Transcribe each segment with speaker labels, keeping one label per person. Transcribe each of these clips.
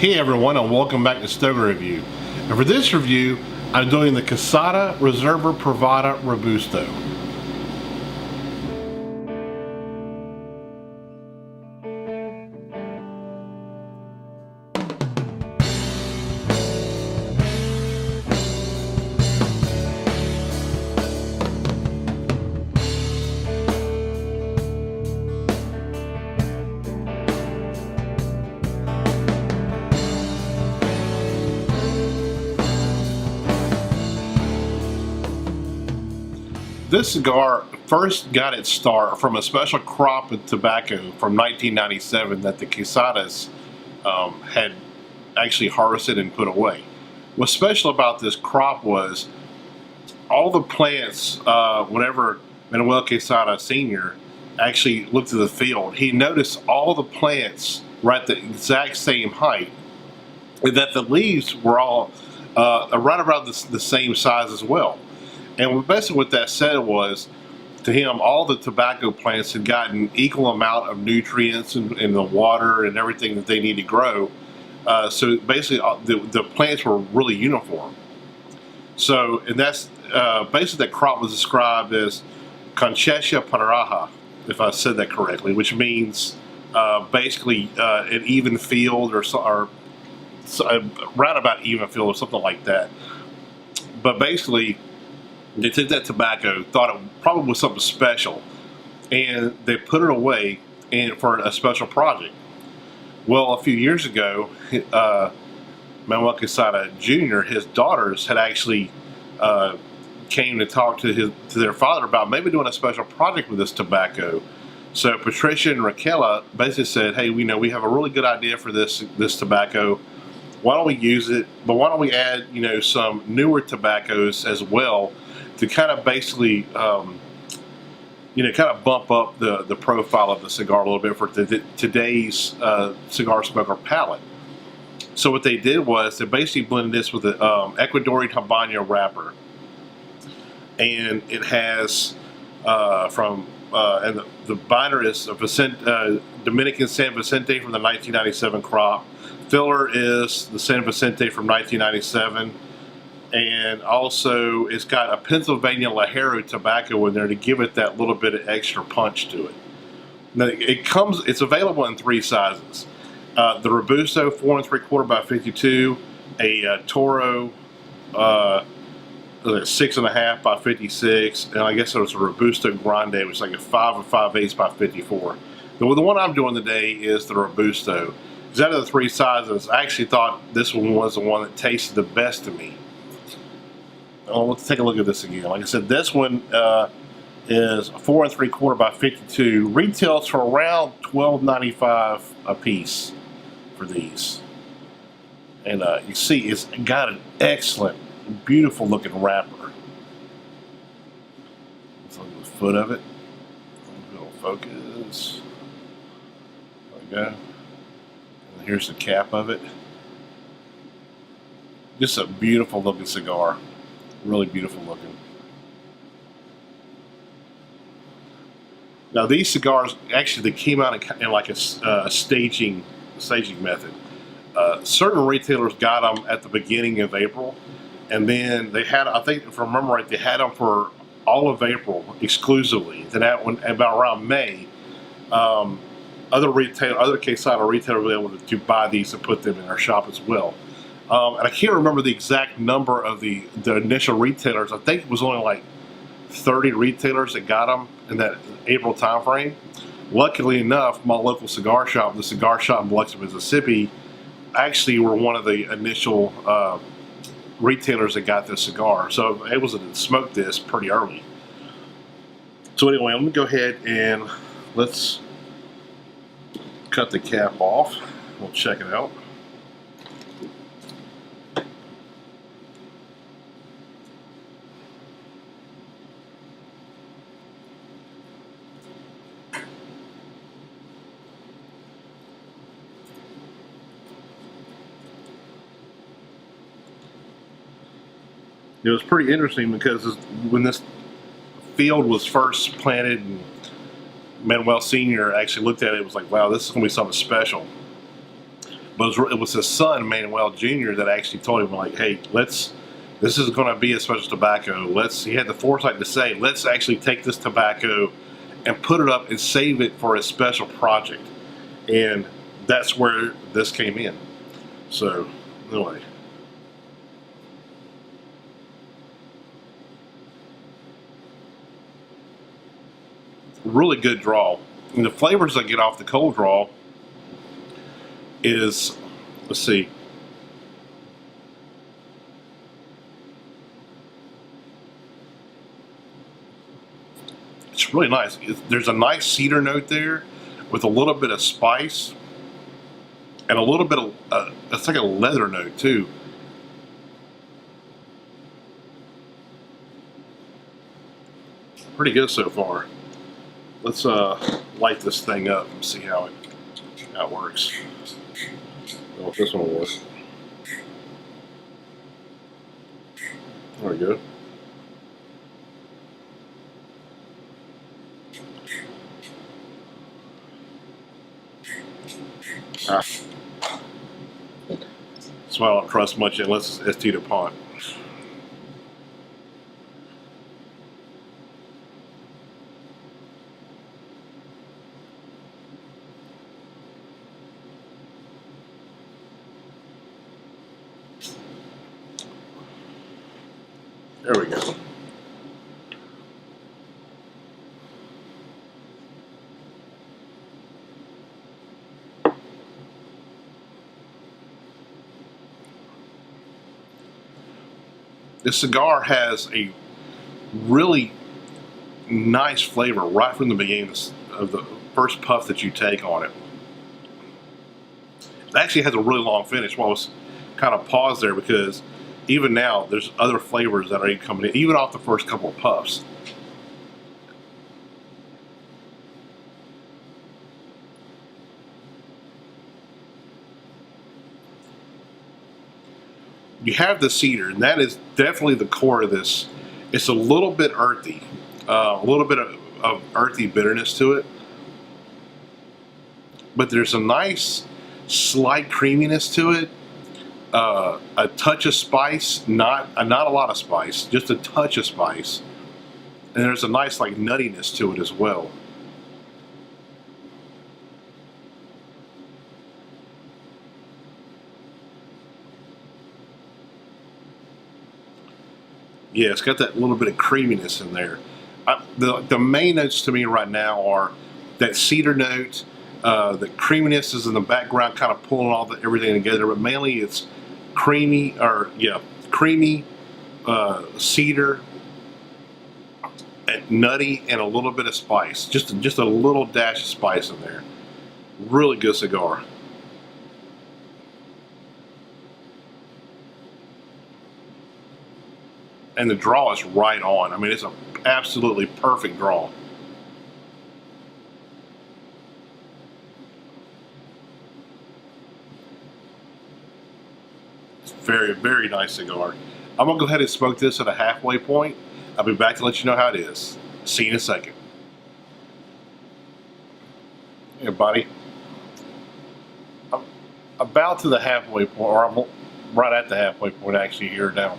Speaker 1: Hey everyone, and welcome back to Stogie Review. And for this review, I'm doing the Quesada Reserva Privada Robusto. This cigar first got its start from a special crop of tobacco from 1997 that the Quesadas had actually harvested and put away. What's special about this crop was all the plants, whenever Manuel Quesada Sr. actually looked at the field, he noticed all the plants were at the exact same height, and that the leaves were all right around the same size as well. And basically what that said was, to him, all the tobacco plants had gotten equal amount of nutrients and the water and everything that they need to grow. So basically the plants were really uniform. So, and that's basically that crop was described as Conchesia Paraja, if I said that correctly, which means basically an even field or round about even field or something like that. But basically, they took that tobacco, thought it probably was something special, and they put it away for a special project. Well, a few years ago, Manuel Quesada Jr., his daughters had actually came to talk to their father about maybe doing a special project with this tobacco. So Patricia and Raquel basically said, "Hey, we know we have a really good idea for this tobacco. Why don't we use it? But why don't we add, some newer tobaccos as well?" To kind of basically, kind of bump up the profile of the cigar a little bit for today's cigar smoker palate. So what they did was they basically blended this with an Ecuadorian Habano wrapper, and it has and the binder is a Dominican San Vicente from the 1997 crop. Filler is the San Vicente from 1997. And also, it's got a Pennsylvania Lajero tobacco in there to give it that little bit of extra punch to it. Now, it's available in three sizes: the Robusto 4 3/4 by 52, a Toro 6.5 by 56, and I guess there's a Robusto Grande, which is like a 5 5/8 by 54. The one I'm doing today is the Robusto. Because out of the three sizes, I actually thought this one was the one that tasted the best to me. Oh, let's take a look at this again. Like I said, this one is 4 3/4 by 52. Retails for around $12.95 a piece for these. And you see, it's got an excellent, beautiful looking wrapper. Let's look at the foot of it. It'll focus. There we go. And here's the cap of it. Just a beautiful looking cigar. Really beautiful looking. Now these cigars, actually they came out in like a staging method. Certain retailers got them at the beginning of April, and then they had, I think if I remember right, they had them for all of April exclusively. Then about around May, other Quesada retailers were able to buy these and put them in their shop as well. And I can't remember the exact number of the initial retailers. I think it was only like 30 retailers that got them in that April time frame. Luckily enough, my local cigar shop, the cigar shop in Biloxi, Mississippi, actually were one of the initial retailers that got this cigar. So I was able to smoke this pretty early. So anyway, let me go ahead and let's cut the cap off. We'll check it out. It was pretty interesting because when this field was first planted and Manuel Sr. actually looked at it, it was like, wow, this is going to be something special. But it was his son, Manuel Jr., that actually told him, like, hey, this is going to be a special tobacco. He had the foresight to say, let's actually take this tobacco and put it up and save it for a special project. And that's where this came in. So, anyway. Really good draw. And the flavors I get off the cold draw is, let's see, it's really nice. There's a nice cedar note there with a little bit of spice and a little bit of, it's like a leather note too. Pretty good so far. Let's light this thing up and see how it works. Well, if this one will work. There we go. That's why I don't trust much unless it's Tito Pont. There we go. This cigar has a really nice flavor right from the beginning of the first puff that you take on it. It actually has a really long finish. Well, I was kind of paused there because even now there's other flavors that are coming in, even off the first couple of puffs. You have the cedar, and that is definitely the core of this. It's a little bit earthy, a little bit of earthy bitterness to it, but there's a nice slight creaminess to it, a touch of spice, not a lot of spice, just a touch of spice, and there's a nice like nuttiness to it as well. Yeah, it's got that little bit of creaminess in there. The main notes to me right now are that cedar note, the creaminess is in the background, kind of pulling everything together. But mainly it's creamy, cedar, and nutty, and a little bit of spice. Just a little dash of spice in there. Really good cigar. And the draw is right on. I mean, it's an absolutely perfect draw. It's very, very nice cigar. I'm gonna go ahead and smoke this at a halfway point. I'll be back to let you know how it is. See you in a second. Hey, buddy. I'm about to the halfway point, or I'm right at the halfway point actually here now.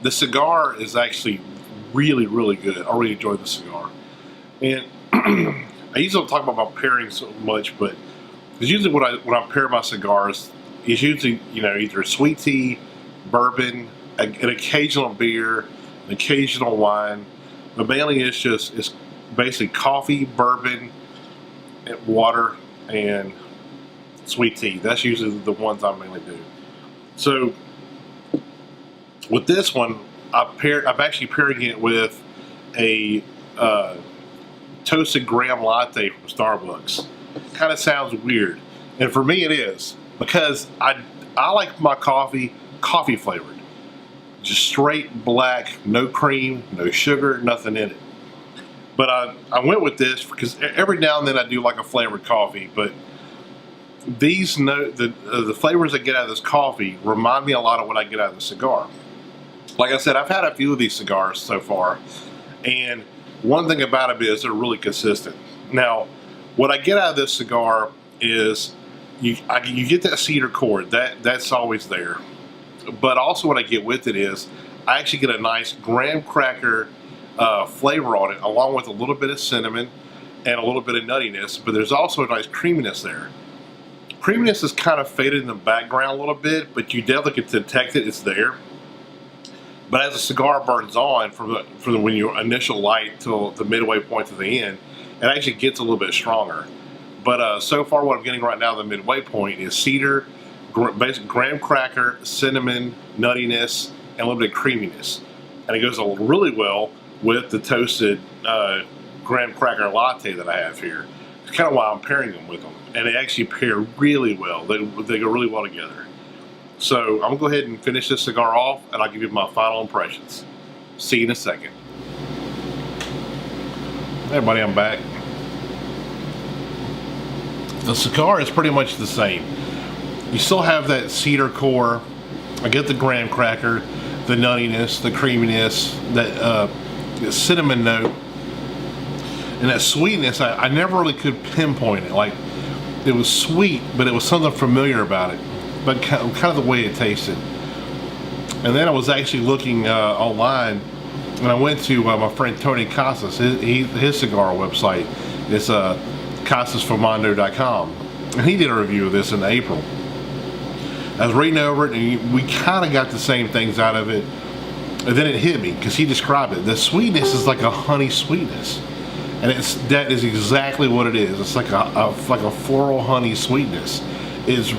Speaker 1: The cigar is actually really, really good. I really enjoy the cigar. And I usually don't talk about my pairing so much, but because usually when I pair my cigars, it's usually, you know, either sweet tea, bourbon, an occasional beer, an occasional wine. But mainly it's basically coffee, bourbon, and water, and sweet tea. That's usually the ones I mainly do. So with this one, I'm actually pairing it with a toasted graham latte from Starbucks. Kind of sounds weird, and for me it is, because I like my coffee flavored, just straight black, no cream, no sugar, nothing in it. But I went with this because every now and then I do like a flavored coffee, but the flavors I get out of this coffee remind me a lot of what I get out of the cigar. Like I said, I've had a few of these cigars so far, and one thing about them is they're really consistent. Now, what I get out of this cigar is you get that cedar core, that's always there. But also what I get with it is I actually get a nice graham cracker flavor on it, along with a little bit of cinnamon and a little bit of nuttiness, but there's also a nice creaminess there. Creaminess is kind of faded in the background a little bit, but you definitely can detect it, it's there. But as the cigar burns on, from when your initial light till the midway point to the end, it actually gets a little bit stronger. But so far what I'm getting right now, the midway point, is cedar, basic graham cracker, cinnamon, nuttiness, and a little bit of creaminess. And it goes really well with the toasted graham cracker latte that I have here. It's kind of why I'm pairing them with them. And they actually pair really well. They go really well together. So I'm going to go ahead and finish this cigar off, and I'll give you my final impressions. See you in a second. Hey everybody, I'm back. The cigar is pretty much the same. You still have that cedar core. I get the graham cracker, the nuttiness, the creaminess, that cinnamon note, and that sweetness. I never really could pinpoint it. Like, it was sweet, but it was something familiar about it, but kind of the way it tasted. And then I was actually looking online, and I went to my friend Tony Casas, his cigar website. It's casasfumando.com, and he did a review of this in April. I was reading over it, and we kind of got the same things out of it, and then it hit me because he described it. The sweetness is like a honey sweetness, and that is exactly what it is. It's like a floral honey sweetness. It's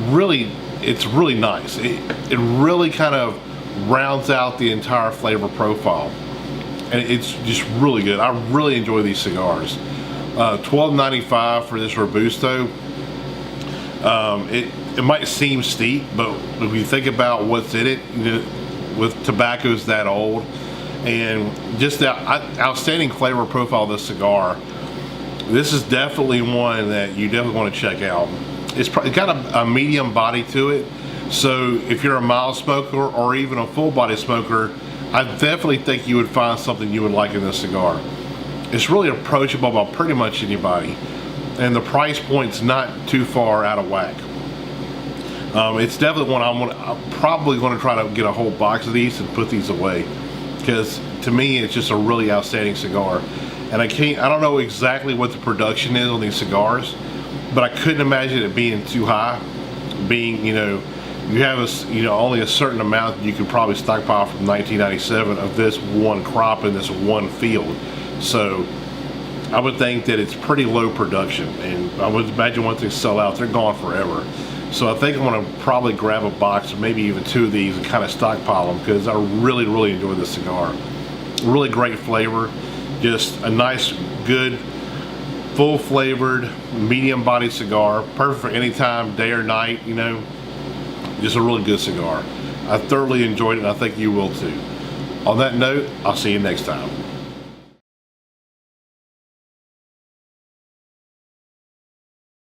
Speaker 1: really nice. It really kind of rounds out the entire flavor profile, and it's just really good. I really enjoy these cigars. $12.95 for this Robusto. It might seem steep, but if you think about what's in it, you know, with tobaccos that old, and just the outstanding flavor profile of this cigar, this is definitely one that you definitely want to check out. It's got a medium body to it, so if you're a mild smoker or even a full body smoker, I definitely think you would find something you would like in this cigar. It's really approachable by pretty much anybody, and the price point's not too far out of whack. It's definitely one I'm probably going to try to get a whole box of these and put these away, because to me it's just a really outstanding cigar. And I don't know exactly what the production is on these cigars, but I couldn't imagine it being too high. Being, you have only a certain amount that you could probably stockpile from 1997 of this one crop in this one field. So I would think that it's pretty low production, and I would imagine once they sell out, they're gone forever. So I think I'm going to probably grab a box or maybe even two of these and kind of stockpile them, because I really enjoy this cigar. Really great flavor, just a nice, good, full flavored, medium bodied cigar, perfect for any time, day or night. Just a really good cigar. I thoroughly enjoyed it, and I think you will too. On that note, I'll see you next time.